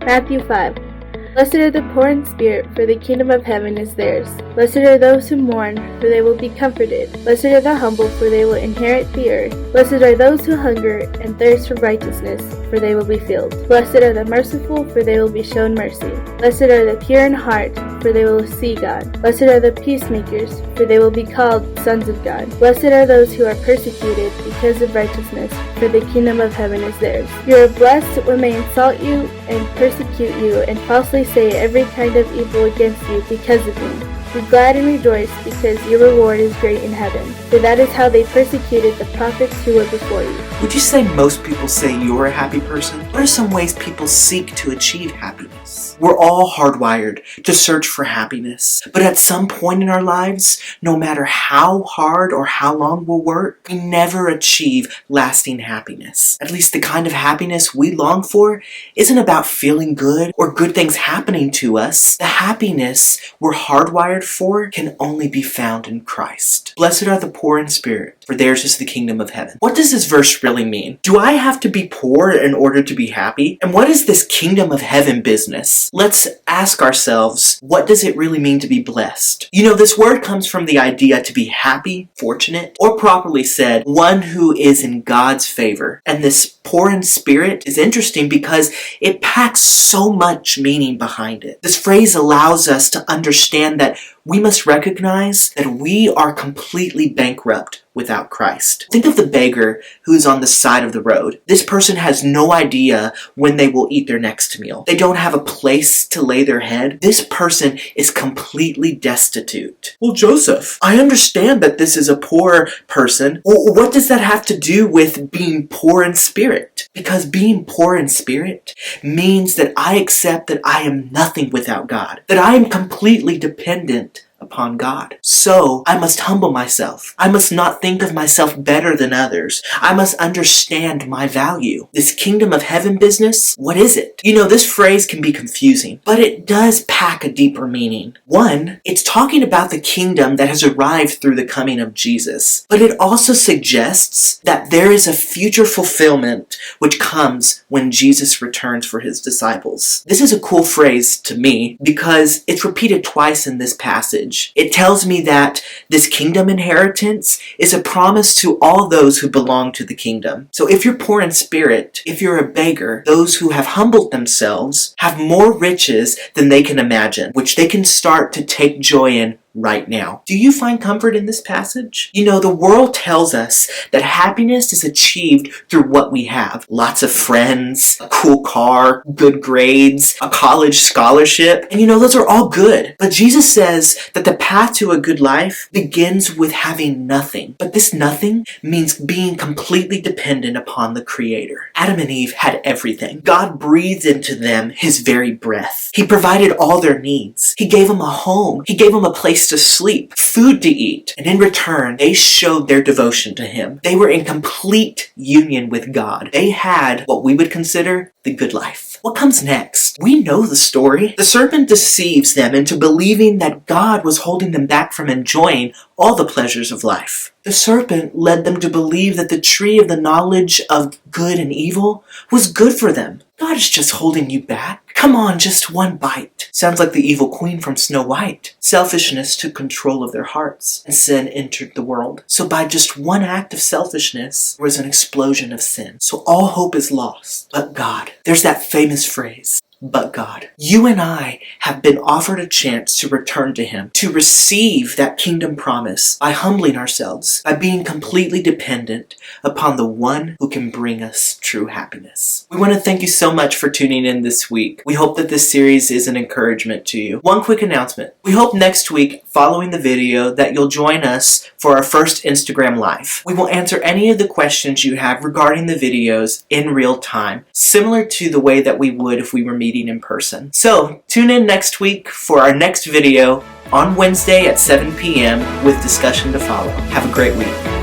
Matthew 5. Blessed are the poor in spirit, for the kingdom of heaven is theirs. Blessed are those who mourn, for they will be comforted. Blessed are the humble, for they will inherit the earth. Blessed are those who hunger and thirst for righteousness, for they will be filled. Blessed are the merciful, for they will be shown mercy. Blessed are the pure in heart, for they will see God. Blessed are the peacemakers, for they will be called sons of God. Blessed are those who are persecuted because of righteousness, for the kingdom of heaven is theirs. You are blessed when they insult you and persecute you and falsely say every kind of evil against you because of me. Be glad and rejoice, because your reward is great in heaven. For that is how they persecuted the prophets who were before you. Would you say most people say you're a happy person? What are some ways people seek to achieve happiness? We're all hardwired to search for happiness. But at some point in our lives, no matter how hard or how long we'll work, we never achieve lasting happiness. At least the kind of happiness we long for isn't about feeling good or good things happening to us. The happiness we're hardwired for can only be found in Christ. Blessed are the poor in spirit, for theirs is the kingdom of heaven. What does this verse really mean? Do I have to be poor in order to be happy? And what is this kingdom of heaven business? Let's ask ourselves, what does it really mean to be blessed? You know, this word comes from the idea to be happy, fortunate, or properly said, one who is in God's favor. And this poor in spirit is interesting because it packs so much meaning behind it. This phrase allows us to understand that we must recognize that we are completely bankrupt without Christ. Think of the beggar who's on the side of the road. This person has no idea when they will eat their next meal. They don't have a place to lay their head. This person is completely destitute. Well, Joseph, I understand that this is a poor person. Well, what does that have to do with being poor in spirit? Because being poor in spirit means that I accept that I am nothing without God, that I am completely dependent upon God. So I must humble myself. I must not think of myself better than others. I must understand my value. This kingdom of heaven business, what is it? You know, this phrase can be confusing, but it does pack a deeper meaning. One, it's talking about the kingdom that has arrived through the coming of Jesus, but it also suggests that there is a future fulfillment which comes when Jesus returns for his disciples. This is a cool phrase to me because it's repeated twice in this passage. It tells me that this kingdom inheritance is a promise to all those who belong to the kingdom. So if you're poor in spirit, if you're a beggar, those who have humbled themselves have more riches than they can imagine, which they can start to take joy in right now. Do you find comfort in this passage? You know, the world tells us that happiness is achieved through what we have. Lots of friends, a cool car, good grades, a college scholarship, and you know, those are all good. But Jesus says that the path to a good life begins with having nothing. But this nothing means being completely dependent upon the Creator. Adam and Eve had everything. God breathed into them his very breath. He provided all their needs. He gave them a home. He gave them a place to sleep, food to eat, and in return, they showed their devotion to him. They were in complete union with God. They had what we would consider the good life. What comes next? We know the story. The serpent deceives them into believing that God was holding them back from enjoying all the pleasures of life. The serpent led them to believe that the tree of the knowledge of good and evil was good for them. God is just holding you back. Come on, just one bite. Sounds like the evil queen from Snow White. Selfishness took control of their hearts, and sin entered the world. So by just one act of selfishness, there was an explosion of sin. So all hope is lost, but God. There's that famous phrase, but God. You and I have been offered a chance to return to him, to receive that kingdom promise by humbling ourselves, by being completely dependent upon the one who can bring us true happiness. We want to thank you so much for tuning in this week. We hope that this series is an encouragement to you. One quick announcement. We hope next week, following the video, that you'll join us for our first Instagram Live. We will answer any of the questions you have regarding the videos in real time, similar to the way that we would if we were meeting in person. So, tune in next week for our next video on Wednesday at 7 p.m. with discussion to follow. Have a great week.